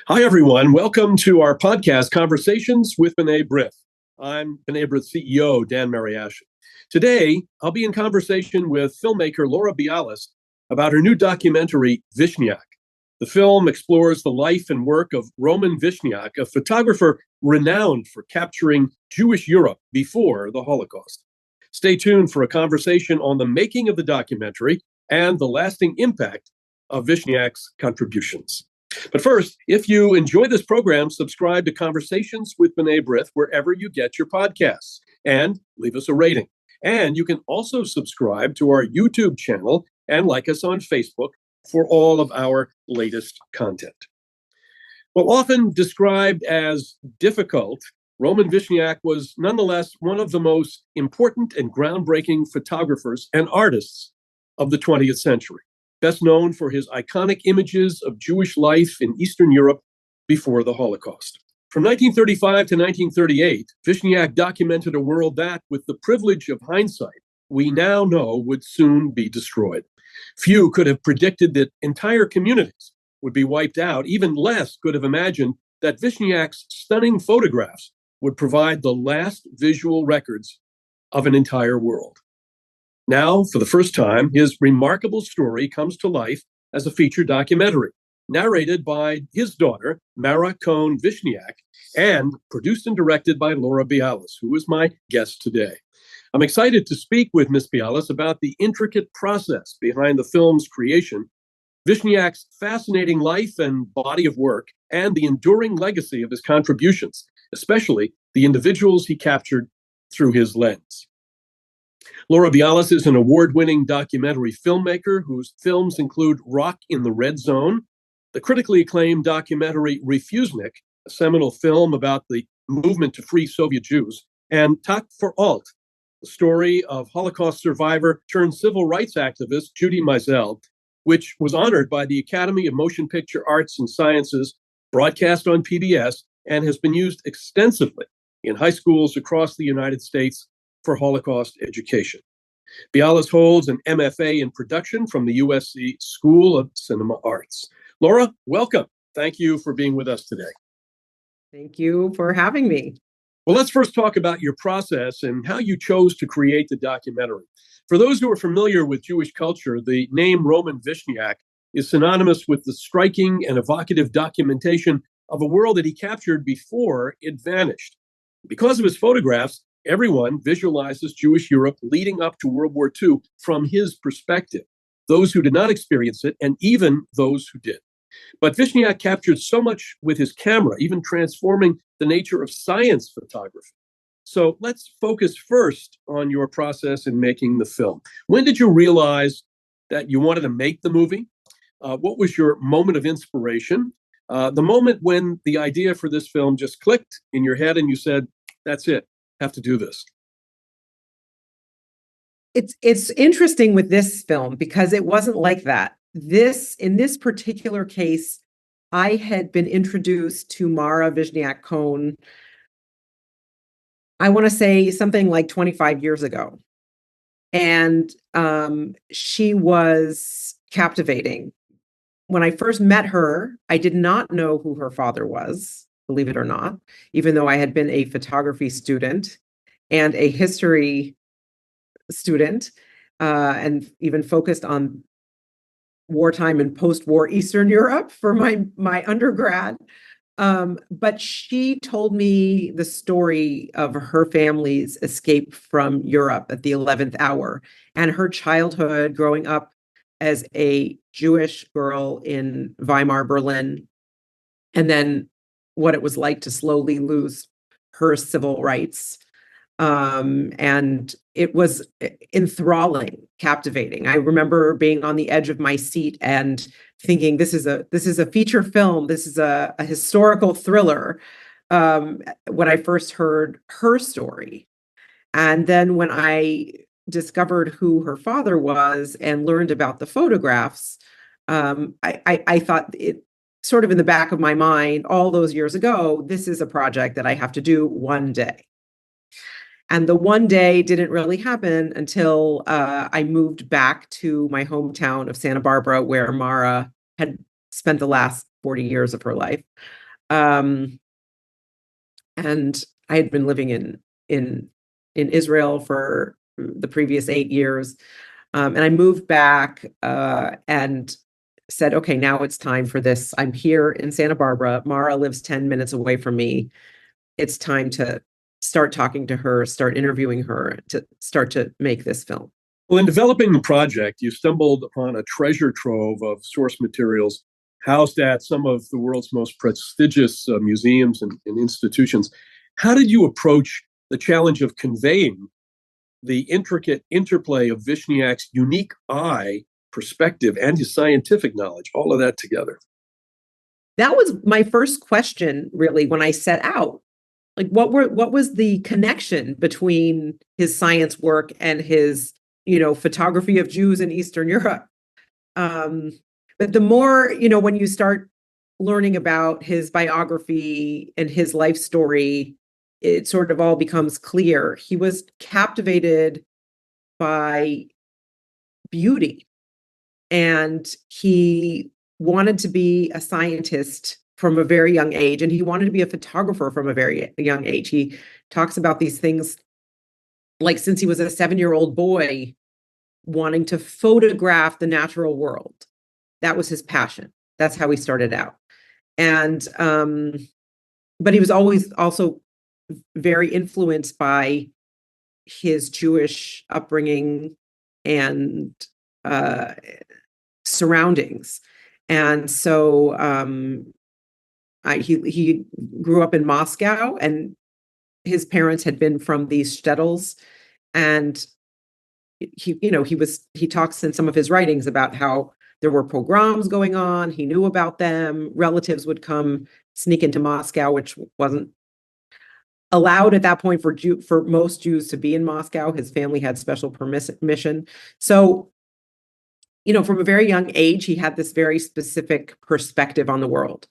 Hi, everyone. Welcome to our podcast, Conversations with B'rith. I'm B'rith CEO Dan Mariaschin. Today, I'll be in conversation with filmmaker Laura Bialis about her new documentary, Vishniac. The film explores the life and work of Roman Vishniac, a photographer renowned for capturing Jewish Europe before the Holocaust. Stay tuned for a conversation on the making of the documentary and the lasting impact of Vishniac's contributions. But first, if you enjoy this program, subscribe to Conversations with B'rith wherever you get your podcasts and leave us a rating. And you can also subscribe to our YouTube channel and like us on Facebook for all of our latest content. Well, often described as difficult, Roman Vishniac was nonetheless one of the most important and groundbreaking photographers and artists of the 20th century. Best known for his iconic images of Jewish life in Eastern Europe before the Holocaust. From 1935 to 1938, Vishniac documented a world that, with the privilege of hindsight, we now know would soon be destroyed. Few could have predicted that entire communities would be wiped out. Even less could have imagined that Vishniac's stunning photographs would provide the last visual records of an entire world. Now, for the first time, his remarkable story comes to life as a feature documentary, narrated by his daughter, Mara Kohn Vishniac, and produced and directed by Laura Bialis, who is my guest today. I'm excited to speak with Ms. Bialis about the intricate process behind the film's creation, Vishniac's fascinating life and body of work, and the enduring legacy of his contributions, especially the individuals he captured through his lens. Laura Bialis is an award-winning documentary filmmaker whose films include Rock in the Red Zone, the critically acclaimed documentary Refusnik, a seminal film about the movement to free Soviet Jews, and Tak for Alt, the story of Holocaust survivor turned civil rights activist Judy Meisel, which was honored by the Academy of Motion Picture Arts and Sciences, broadcast on PBS, and has been used extensively in high schools across the United States for Holocaust education. Bialis holds an MFA in production from the USC School of Cinema Arts. Laura, welcome. Thank you for being with us today. Thank you for having me. Well, let's first talk about your process and how you chose to create the documentary. For those who are familiar with Jewish culture, the name Roman Vishniac is synonymous with the striking and evocative documentation of a world that he captured before it vanished. Because of his photographs, everyone visualizes Jewish Europe leading up to World War II from his perspective, those who did not experience it, and even those who did. But Vishniac captured so much with his camera, even transforming the nature of science photography. So let's focus first on your process in making the film. When did you realize that you wanted to make the movie? What was your moment of inspiration? The moment when the idea for this film just clicked in your head and you said, that's it. Have to do this. It's interesting with this film because it wasn't like that. In this particular case, I had been introduced to Mara Kohn, I want to say something like 25 years ago. And she was captivating. When I first met her, I did not know who her father was, believe it or not, even though I had been a photography student and a history student, and even focused on wartime and post-war Eastern Europe for my undergrad. But she told me the story of her family's escape from Europe at the 11th hour and her childhood growing up as a Jewish girl in Weimar, Berlin, and then what it was like to slowly lose her civil rights. And it was enthralling, captivating. I remember being on the edge of my seat and thinking, this is a feature film. This is a historical thriller. When I first heard her story. And then when I discovered who her father was and learned about the photographs, I thought it sort of in the back of my mind all those years ago, this is a project that I have to do one day. And the one day didn't really happen until I moved back to my hometown of Santa Barbara, where Mara had spent the last 40 years of her life. And I had been living in Israel for the previous 8 years. And I moved back and said, okay, now it's time for this. I'm here in Santa Barbara. Mara lives 10 minutes away from me. It's time to start talking to her, start interviewing her, to start to make this film. Well, in developing the project, you stumbled upon a treasure trove of source materials housed at some of the world's most prestigious museums and institutions. How did you approach the challenge of conveying the intricate interplay of Vishniac's unique eye, perspective, and his scientific knowledge, all of that together? That was my first question, really, when I set out. Like, what was the connection between his science work and his, photography of Jews in Eastern Europe? But the more, when you start learning about his biography and his life story, it sort of all becomes clear. He was captivated by beauty, and he wanted to be a scientist from a very young age, and he wanted to be a photographer from a very young age. He talks about these things like since he was a 7-year-old boy, wanting to photograph the natural world. That was his passion. That's how he started out. And but he was always also very influenced by his Jewish upbringing and surroundings. And so he grew up in Moscow, and his parents had been from these shtetls, and he talks in some of his writings about how there were pogroms going on. He knew about them. Relatives would come sneak into Moscow, which wasn't allowed at that point for most Jews to be in Moscow. His family had special permission. So, from a very young age, he had this very specific perspective on the world.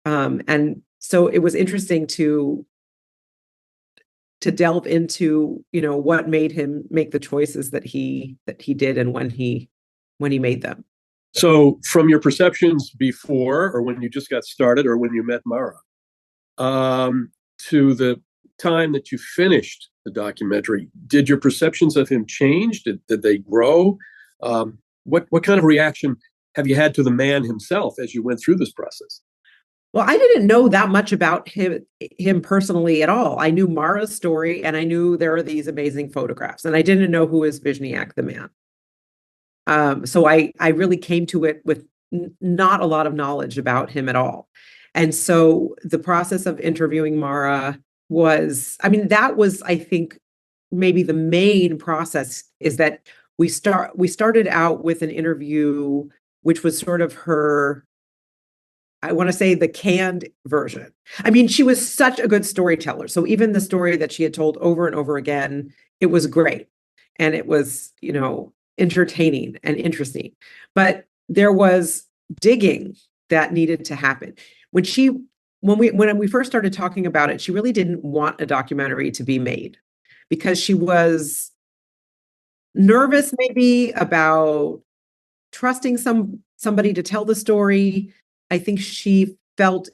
And so it was interesting to delve into, what made him make the choices that he did and when he made them. So from your perceptions before, or when you just got started, or when you met Mara, to the time that you finished the documentary, did your perceptions of him change? Did they grow? What kind of reaction have you had to the man himself as you went through this process? Well, I didn't know that much about him personally at all. I knew Mara's story, and I knew there are these amazing photographs, and I didn't know who is Vishniac, the man. So I really came to it with not a lot of knowledge about him at all. And so the process of interviewing Mara that was, I think, maybe the main process, is that we started out with an interview, which was sort of her, I want to say, the canned version. I mean, she was such a good storyteller. So even the story that she had told over and over again, it was great. And it was, entertaining and interesting. But there was digging that needed to happen. When we first started talking about it, she really didn't want a documentary to be made, because she was nervous maybe about trusting somebody to tell the story. I think she felt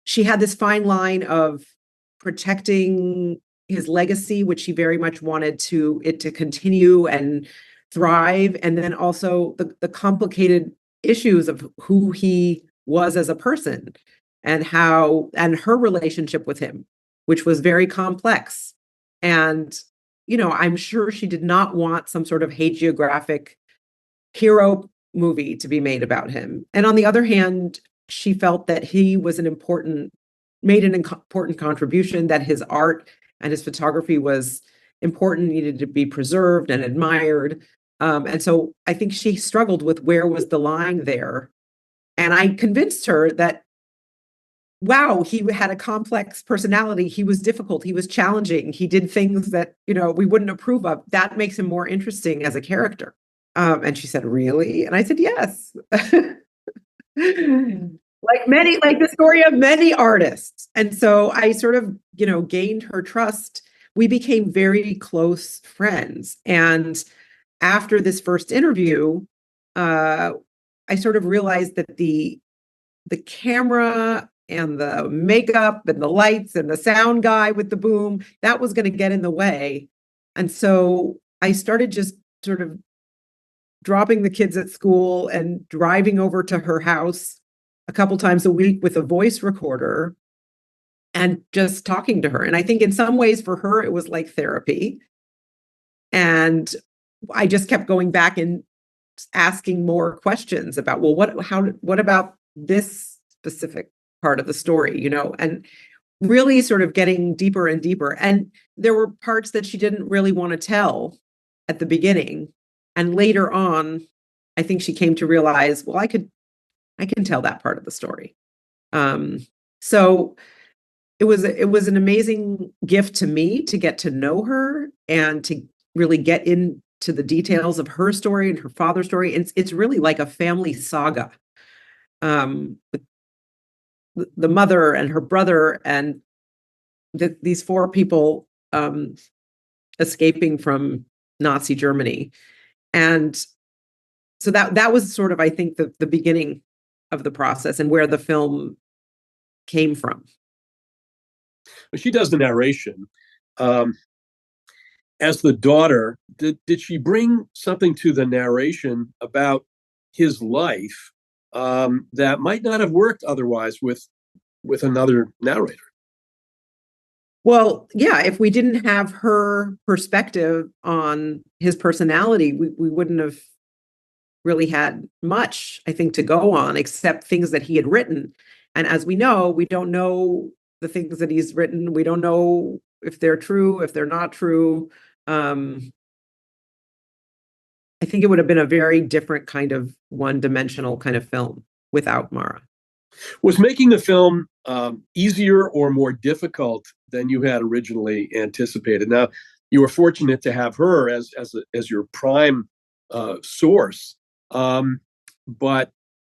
she had this fine line of protecting his legacy, which she very much wanted it to continue and thrive. And then also the complicated issues of who he was as a person, and her relationship with him, which was very complex. And, I'm sure she did not want some sort of hagiographic hero movie to be made about him. And on the other hand, she felt that he was made an important contribution, that his art and his photography was important, needed to be preserved and admired. And so I think she struggled with where was the line there. And I convinced her that, wow, he had a complex personality. He was difficult. He was challenging. He did things that, we wouldn't approve of. That makes him more interesting as a character. And she said, really? And I said, yes. Like the story of many artists. And so I sort of, gained her trust. We became very close friends. And after this first interview, I sort of realized that the camera and the makeup and the lights and the sound guy with the boom, that was going to get in the way. And so I started just sort of dropping the kids at school and driving over to her house a couple times a week with a voice recorder and just talking to her. And I think in some ways for her, it was like therapy. And I just kept going back and asking more questions about, well, what about this specific part of the story, and really sort of getting deeper and deeper. And there were parts that she didn't really want to tell at the beginning. And later on, I think she came to realize, well, I can tell that part of the story. So it was an amazing gift to me to get to know her and to really get into the details of her story and her father's story. It's really like a family saga. With the mother and her brother and these four people escaping from Nazi Germany. And so that was sort of, I think, the beginning of the process and where the film came from. When she does the narration, as the daughter, did she bring something to the narration about his life that might not have worked otherwise with another narrator? Well, yeah, if we didn't have her perspective on his personality, we wouldn't have really had much, I think, to go on, except things that he had written. And as we know, we don't know the things that he's written. We don't know if they're true, if they're not true. I think it would have been a very different kind of one-dimensional kind of film without Mara. Was making the film easier or more difficult than you had originally anticipated? Now, you were fortunate to have her as your prime source, but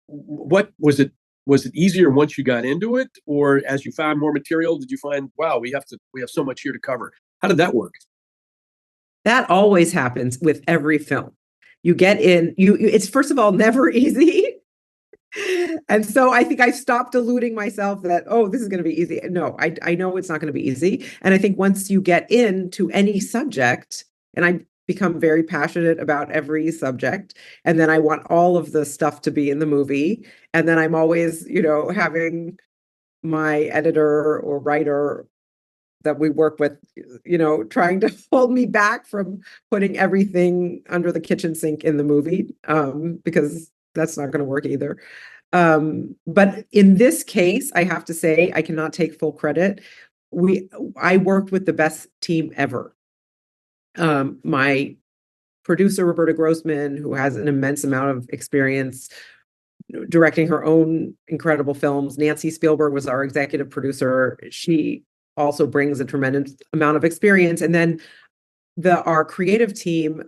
what was it? Was it easier once you got into it, or as you found more material, did you find, wow, we have so much here to cover? How did that work? That always happens with every film. You get in, it's first of all never easy. And so I think I stopped deluding myself that, oh, this is going to be easy. No, I know it's not going to be easy. And I think once you get into any subject, and I become very passionate about every subject, and then I want all of the stuff to be in the movie. And then I'm always, having my editor or writer that we work with, trying to hold me back from putting everything under the kitchen sink in the movie, because that's not going to work either. But in this case, I have to say, I cannot take full credit. I worked with the best team ever. My producer, Roberta Grossman, who has an immense amount of experience directing her own incredible films. Nancy Spielberg was our executive producer. She also brings a tremendous amount of experience. And then our creative team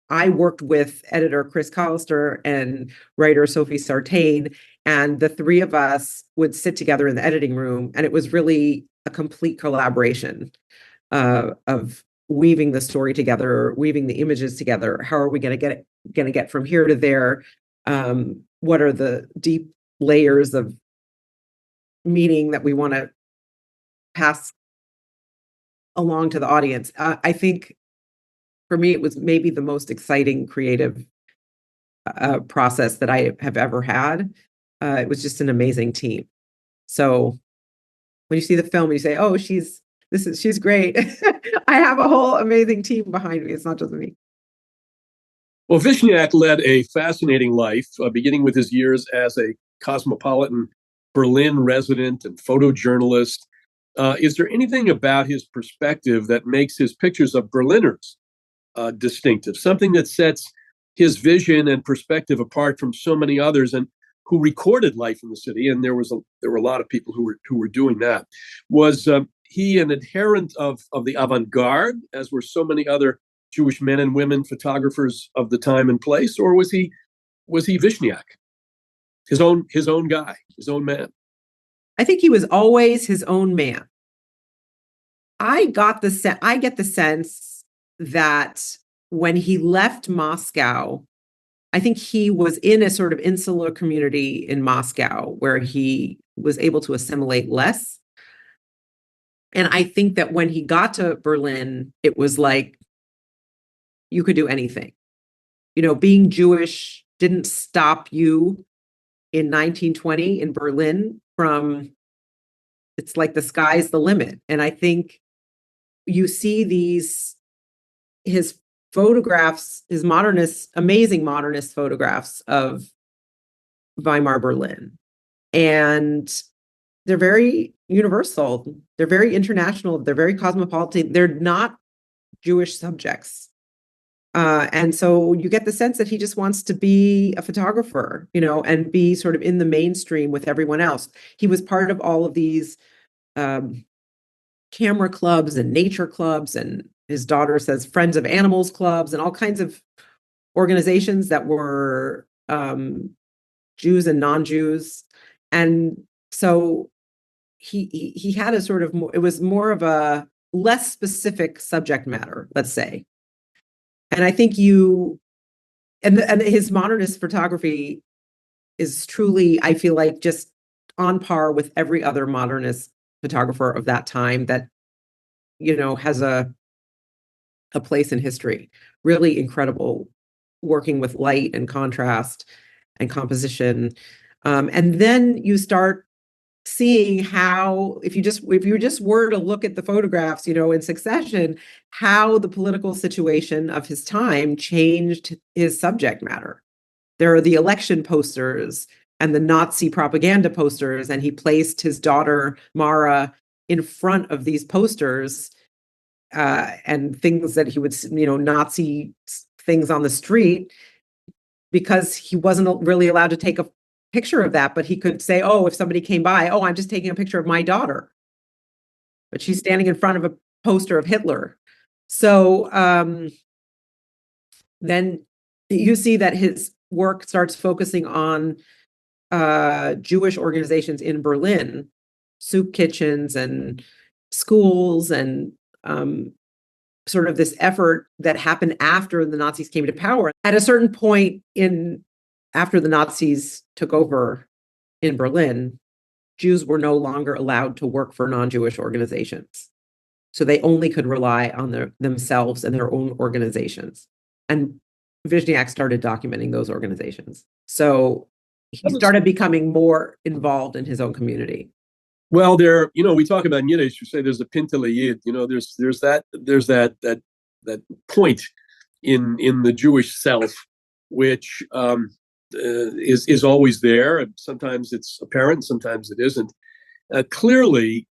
I worked with editor Chris Collister and writer Sophie Sartain, and the three of us would sit together in the editing room, and it was really a complete collaboration of weaving the story together, weaving the images together. How are we going to get from here to there? What are the deep layers of meaning that we want to pass along to the audience? I think for me, it was maybe the most exciting creative process that I have ever had. It was just an amazing team. So when you see the film, you say, "Oh, she's great." I have a whole amazing team behind me. It's not just me. Well, Vishniac led a fascinating life, beginning with his years as a cosmopolitan Berlin resident and photojournalist. Is there anything about his perspective that makes his pictures of Berliners distinctive, something that sets his vision and perspective apart from so many others and who recorded life in the city? And there were a lot of people who were doing that. Was he an adherent of the avant-garde, as were so many other Jewish men and women photographers of the time and place, or was he Vishniac, his own guy, his own man? I think he was always his own man. I get the sense that when he left Moscow I think he was in a sort of insular community in Moscow where he was able to assimilate less. And I think that when he got to Berlin, it was like, you could do anything. Being Jewish didn't stop you in 1920 in Berlin from, it's like the sky's the limit. And I think you see his photographs, his amazing modernist photographs of Weimar Berlin. And they're very universal. They're very international. They're very cosmopolitan. They're not Jewish subjects. And so you get the sense that he just wants to be a photographer, and be sort of in the mainstream with everyone else. He was part of all of these camera clubs and nature clubs, and his daughter says Friends of Animals clubs, and all kinds of organizations that were Jews and non-Jews. And so he had a sort of it was more of a less specific subject matter, let's say. And I think and his modernist photography is truly, I feel like, just on par with every other modernist photographer of that time that, has a place in history. Really incredible working with light and contrast and composition. And then you start seeing how, if you just were to look at the photographs, in succession, how the political situation of his time changed his subject matter. There are the election posters and the Nazi propaganda posters, and he placed his daughter Mara in front of these posters, and things that he would, Nazi things on the street, because he wasn't really allowed to take a picture of that, but he could say, oh, if somebody came by, oh, I'm just taking a picture of my daughter, but she's standing in front of a poster of Hitler. So then you see that his work starts focusing on Jewish organizations in Berlin, soup kitchens and schools, and sort of this effort that happened after the Nazis came to power. At a certain point after the Nazis took over in Berlin, Jews were no longer allowed to work for non-Jewish organizations. So they only could rely on themselves and their own organizations. And Vishniac started documenting those organizations. So he started becoming more involved in his own community. Well, we talk about in Yiddish, you say there's a pintele yid, there's that point in the Jewish self, which is always there. And sometimes it's apparent, sometimes it isn't. Clearly,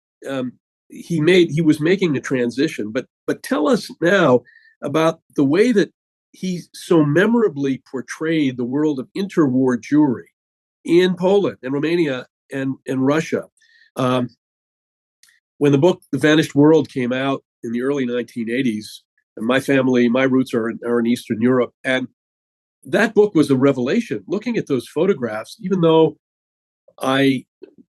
he was making a transition. But tell us now about the way that he so memorably portrayed the world of interwar Jewry in Poland and Romania and Russia. When the book The Vanished World came out in the early 1980s, and my roots are in Eastern Europe, and that book was a revelation. Looking at those photographs, even though I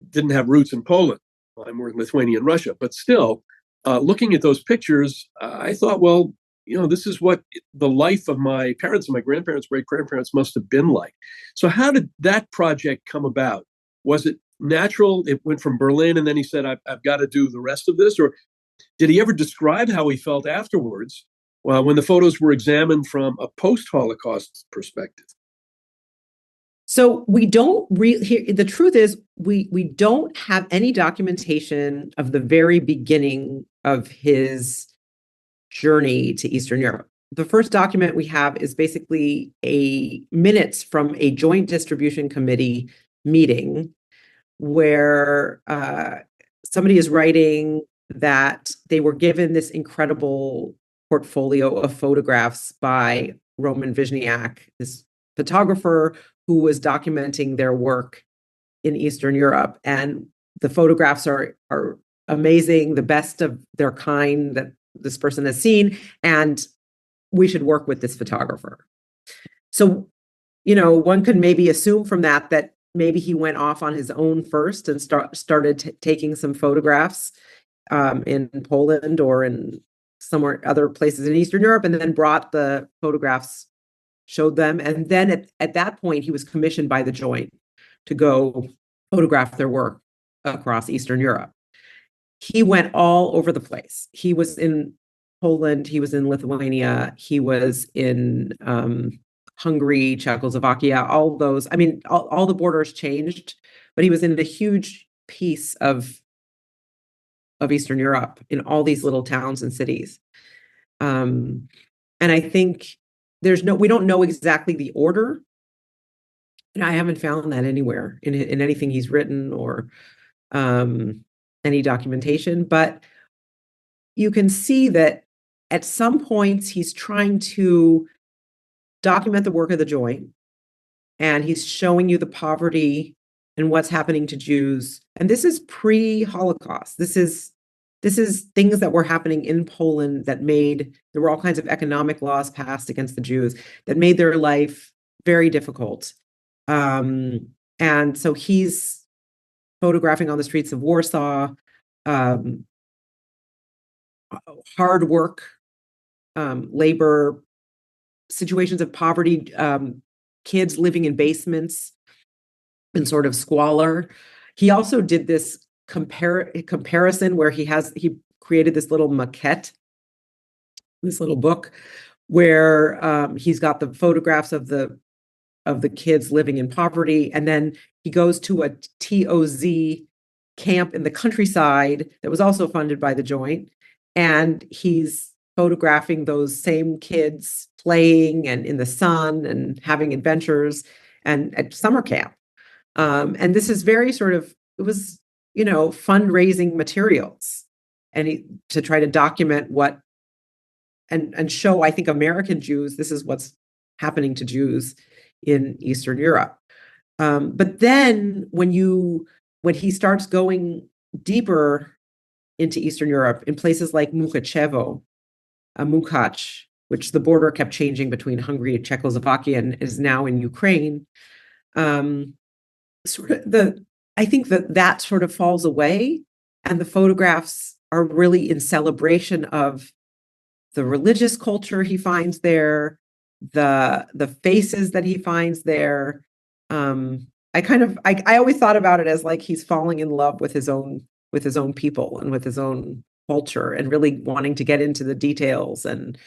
didn't have roots in Poland, I'm more in Lithuania and Russia, but still, looking at those pictures, I thought, well, this is what the life of my parents and my grandparents, great-grandparents must have been like. So how did that project come about? Was it natural? It went from Berlin, and then he said, I've got to do the rest of this? Or did he ever describe how he felt afterwards when the photos were examined from a post-Holocaust perspective? So we don't really, the truth is, we don't have any documentation of the very beginning of his journey to Eastern Europe. The first document we have is basically minutes from a joint distribution committee meeting where somebody is writing that they were given this incredible portfolio of photographs by Roman Vishniac, this photographer who was documenting their work in Eastern Europe. And the photographs are amazing, the best of their kind that this person has seen, and we should work with this photographer. So, one could maybe assume from that maybe he went off on his own first and started taking some photographs in Poland or in somewhere other places in Eastern Europe, and then brought the photographs showed them. And then at that point, he was commissioned by the Joint to go photograph their work across Eastern Europe. He went all over the place. He was in Poland, he was in Lithuania, he was in Hungary, Czechoslovakia, all those. I mean, all the borders changed, but he was in a huge piece of Eastern Europe in all these little towns and cities. And I think we don't know exactly the order. And I haven't found that anywhere in anything he's written or any documentation, but you can see that at some points he's trying to document the work of the Joint, and he's showing you the poverty and what's happening to Jews. And this is pre-Holocaust. This is things that were happening in Poland there were all kinds of economic laws passed against the Jews that made their life very difficult. And so he's photographing on the streets of Warsaw, hard work, labor, situations of poverty, kids living in basements and sort of squalor. He also did this comparison where he created this little maquette, this little book where he's got the photographs of the kids living in poverty, and then he goes to a TOZ camp in the countryside that was also funded by the Joint, and he's photographing those same kids playing and in the sun and having adventures and at summer camp. And this is very it was, fundraising materials, and to try to document what and show, I think, American Jews, this is what's happening to Jews in Eastern Europe. But then when he starts going deeper into Eastern Europe, in places like Mukachevo, Mukach, which the border kept changing between Hungary and Czechoslovakia and is now in Ukraine, I think that sort of falls away, and the photographs are really in celebration of the religious culture he finds there, the faces that he finds there. I always thought about it as like he's falling in love with his own people and with his own culture, and really wanting to get into the details. And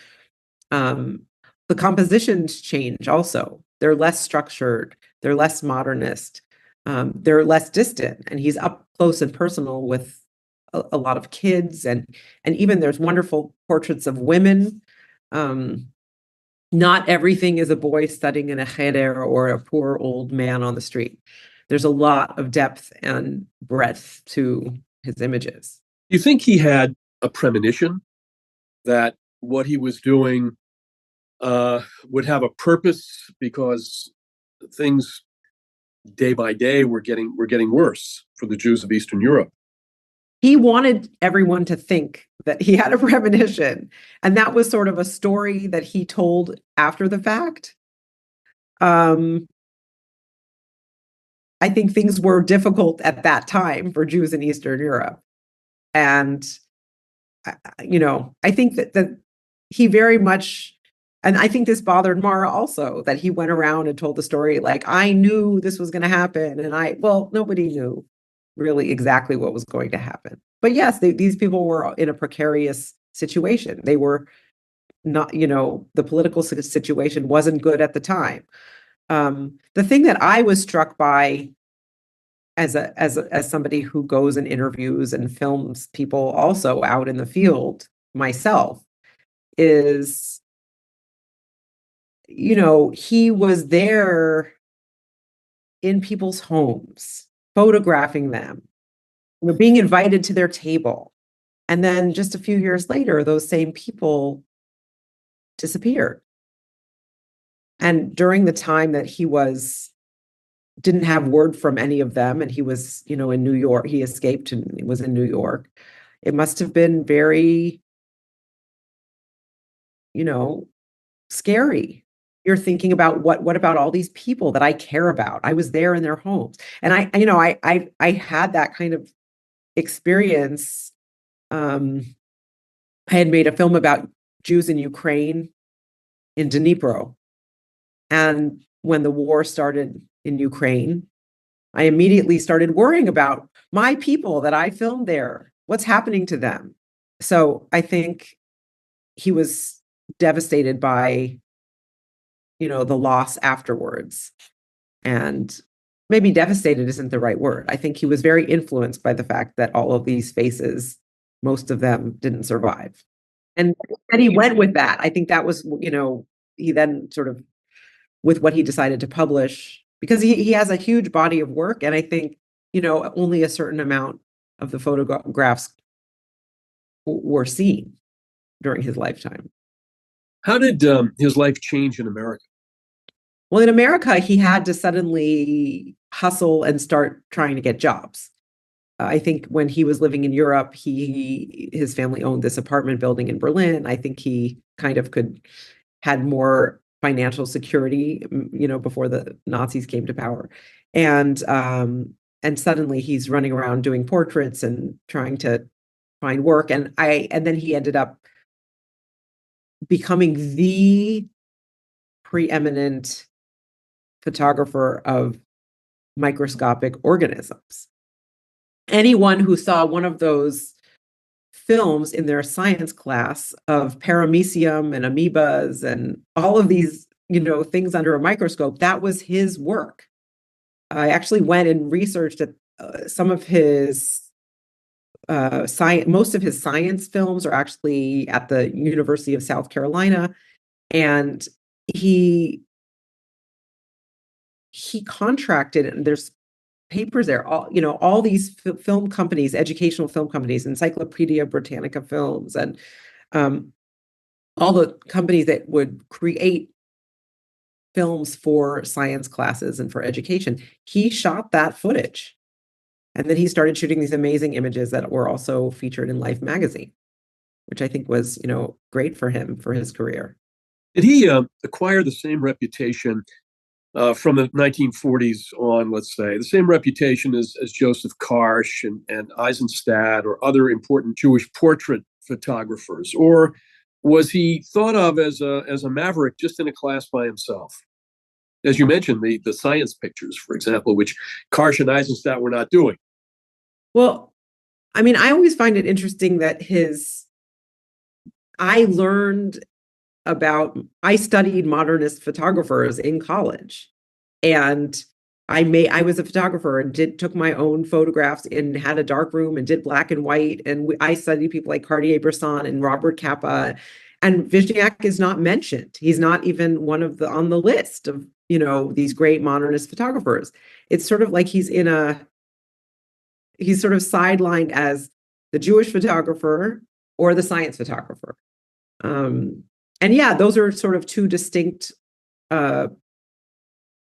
the compositions change also. They're less structured, they're less modernist, they're less distant, and he's up close and personal with a lot of kids, and even there's wonderful portraits of women. Not everything is a boy studying in a cheder or a poor old man on the street. There's a lot of depth and breadth to his images. You think he had a premonition that what he was doing would have a purpose, because things day by day were getting worse for the Jews of Eastern Europe? He wanted everyone to think that he had a premonition, and that was sort of a story that he told after the fact. I think things were difficult at that time for Jews in Eastern Europe. And, I think that he very much, and I think this bothered Mara also, that he went around and told the story like, I knew this was going to happen. And nobody knew really exactly what was going to happen. But yes, these people were in a precarious situation. They were not, the political situation wasn't good at the time. The thing that I was struck by as somebody who goes and interviews and films people also out in the field myself is, he was there in people's homes, photographing them, being invited to their table. And then just a few years later, those same people disappeared. And during the time that he didn't have word from any of them, and he was, in New York, he escaped and was in New York. It must have been very, scary. You're thinking about what about all these people that I care about? I was there in their homes. And I had that kind of experience. I had made a film about Jews in Ukraine, in Dnipro. And when the war started in Ukraine, I immediately started worrying about my people that I filmed there. What's happening to them? So I think he was devastated by, the loss afterwards. And maybe devastated isn't the right word. I think he was very influenced by the fact that all of these faces, most of them didn't survive. And he went with that. I think that was, he then sort of, with what he decided to publish, because he has a huge body of work. And I think, only a certain amount of the photographs were seen during his lifetime. How did his life change in America? Well, in America, he had to suddenly hustle and start trying to get jobs. I think when he was living in Europe, his family owned this apartment building in Berlin. I think he kind of had more financial security, before the Nazis came to power. And suddenly he's running around doing portraits and trying to find work. And then he ended up becoming the preeminent photographer of microscopic organisms. Anyone who saw one of those films in their science class of paramecium and amoebas and all of these, things under a microscope, that was his work. I actually went and researched at some of his science. Most of his science films are actually at the University of South Carolina, and he contracted, and there's papers there, all these film companies, educational film companies, Encyclopedia Britannica Films, and all the companies that would create films for science classes and for education. He shot that footage. And then he started shooting these amazing images that were also featured in Life magazine, which I think was, great for him, for his career. Did he acquire the same reputation from the 1940s on, let's say, the same reputation as Joseph Karsh and Eisenstadt or other important Jewish portrait photographers? Or was he thought of as a maverick just in a class by himself? As you mentioned, the science pictures, for example, which Karsh and Eisenstadt were not doing. Well, I mean, I always find it interesting that I studied modernist photographers in college, and I was a photographer and took my own photographs and had a dark room and did black and white. And I studied people like Cartier-Bresson and Robert Capa, and Vishniac is not mentioned. He's not even one of on the list of, these great modernist photographers. It's sort of like he's sort of sidelined as the Jewish photographer or the science photographer. And yeah, those are sort of two distinct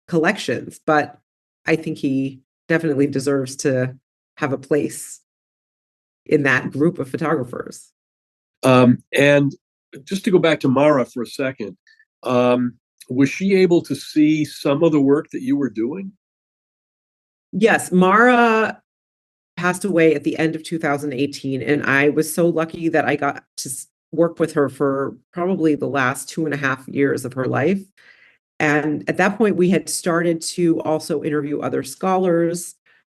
collections, but I think he definitely deserves to have a place in that group of photographers. And just to go back to Mara for a second, was she able to see some of the work that you were doing? Yes, Mara passed away at the end of 2018, and I was so lucky that I got to work with her for probably the last 2.5 years of her life. And at that point, we had started to also interview other scholars,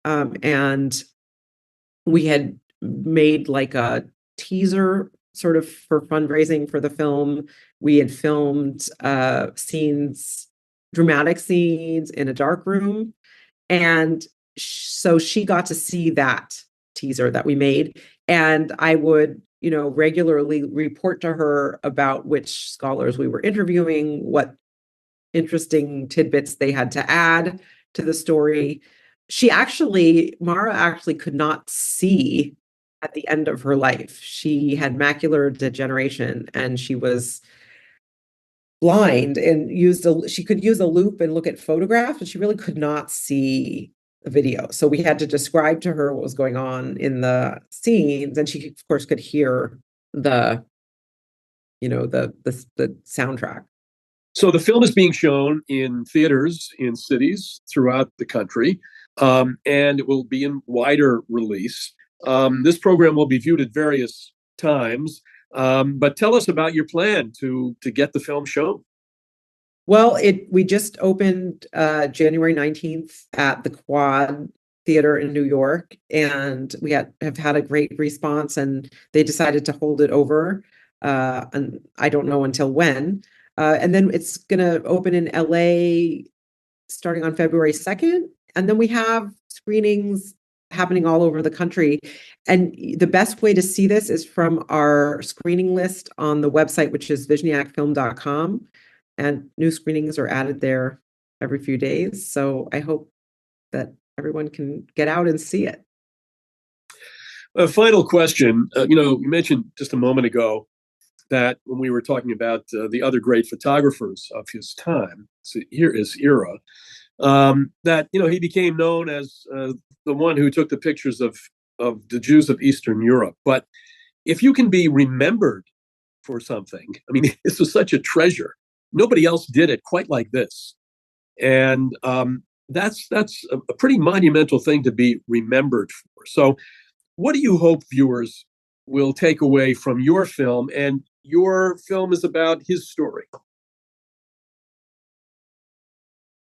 and we had made like a teaser sort of for fundraising for the film. We had filmed dramatic scenes in a dark room. And so she got to see that teaser that we made. And I would, regularly report to her about which scholars we were interviewing, what interesting tidbits they had to add to the story. Mara actually could not see at the end of her life. She had macular degeneration and she was blind and she could use a loupe and look at photographs, but she really could not see the video. So we had to describe to her what was going on in the scenes, and she of course could hear the soundtrack. So the film is being shown in theaters in cities throughout the country, and it will be in wider release. This program will be viewed at various times, but tell us about your plan to get the film shown. Well, we just opened January 19th at the Quad Theater in New York, and we have had a great response, and they decided to hold it over, and I don't know until when. And then it's going to open in LA starting on February 2nd, and then we have screenings happening all over the country. And the best way to see this is from our screening list on the website, which is vishniacfilm.com. And new screenings are added there every few days. So I hope that everyone can get out and see it. A final question. You mentioned just a moment ago that when we were talking about the other great photographers of his time, his era, that he became known as the one who took the pictures of the Jews of Eastern Europe. But if you can be remembered for something, I mean, this was such a treasure. Nobody else did it quite like this, and that's a pretty monumental thing to be remembered for. So, what do you hope viewers will take away from your film? And your film is about his story.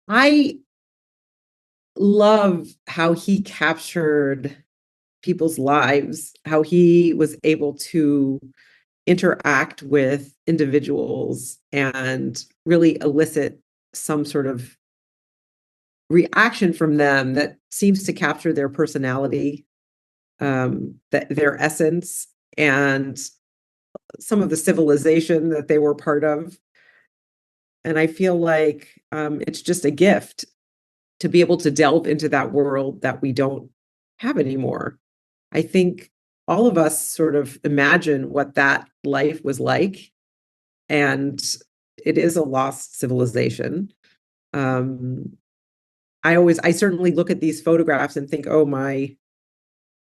I love how he captured people's lives, how he was able to interact with individuals and really elicit some sort of reaction from them that seems to capture their personality, their essence, and some of the civilization that they were part of. And I feel like it's just a gift to be able to delve into that world that we don't have anymore. I think all of us sort of imagine what that life was like, and it is a lost civilization. I certainly look at these photographs and think, oh,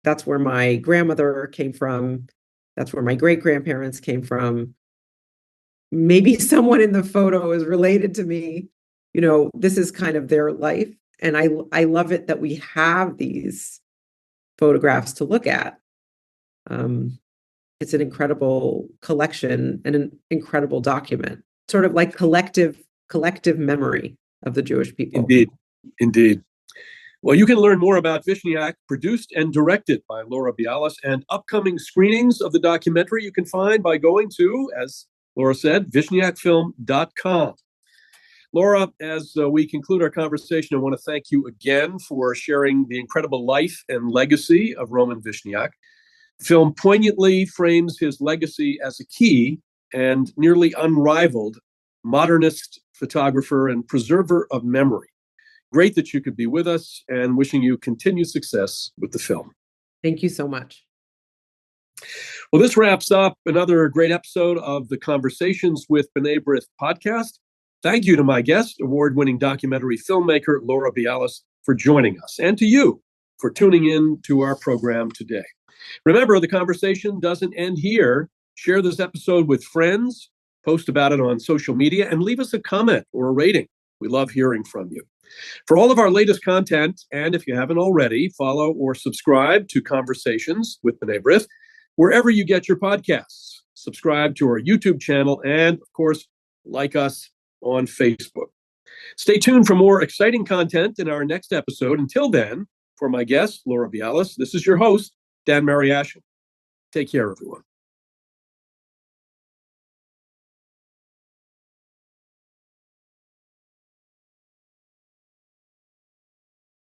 that's where my grandmother came from. That's where my great grandparents came from. Maybe someone in the photo is related to me. This is kind of their life. And I love it that we have these photographs to look at. It's an incredible collection and an incredible document, sort of like collective memory of the Jewish people. Indeed. Well, you can learn more about Vishniac, produced and directed by Laura Bialis, and upcoming screenings of the documentary you can find by going to, as Laura said, vishniacfilm.com. Laura, as we conclude our conversation, I want to thank you again for sharing the incredible life and legacy of Roman Vishniac. The film poignantly frames his legacy as a key and nearly unrivaled modernist photographer and preserver of memory. Great that you could be with us, and wishing you continued success with the film. Thank you so much. Well, this wraps up another great episode of the Conversations with B'nai B'rith podcast. Thank you to my guest, award-winning documentary filmmaker Laura Bialis, for joining us, and to you for tuning in to our program today. Remember, the conversation doesn't end here. Share this episode with friends, post about it on social media, and leave us a comment or a rating. We love hearing from you. For all of our latest content, and if you haven't already, follow or subscribe to Conversations with B'nai B'rith wherever you get your podcasts. Subscribe to our YouTube channel, and of course, like us on Facebook. Stay tuned for more exciting content in our next episode. Until then, for my guest, Laura Bialis, this is your host, Dan Mariaschin. Take care, everyone.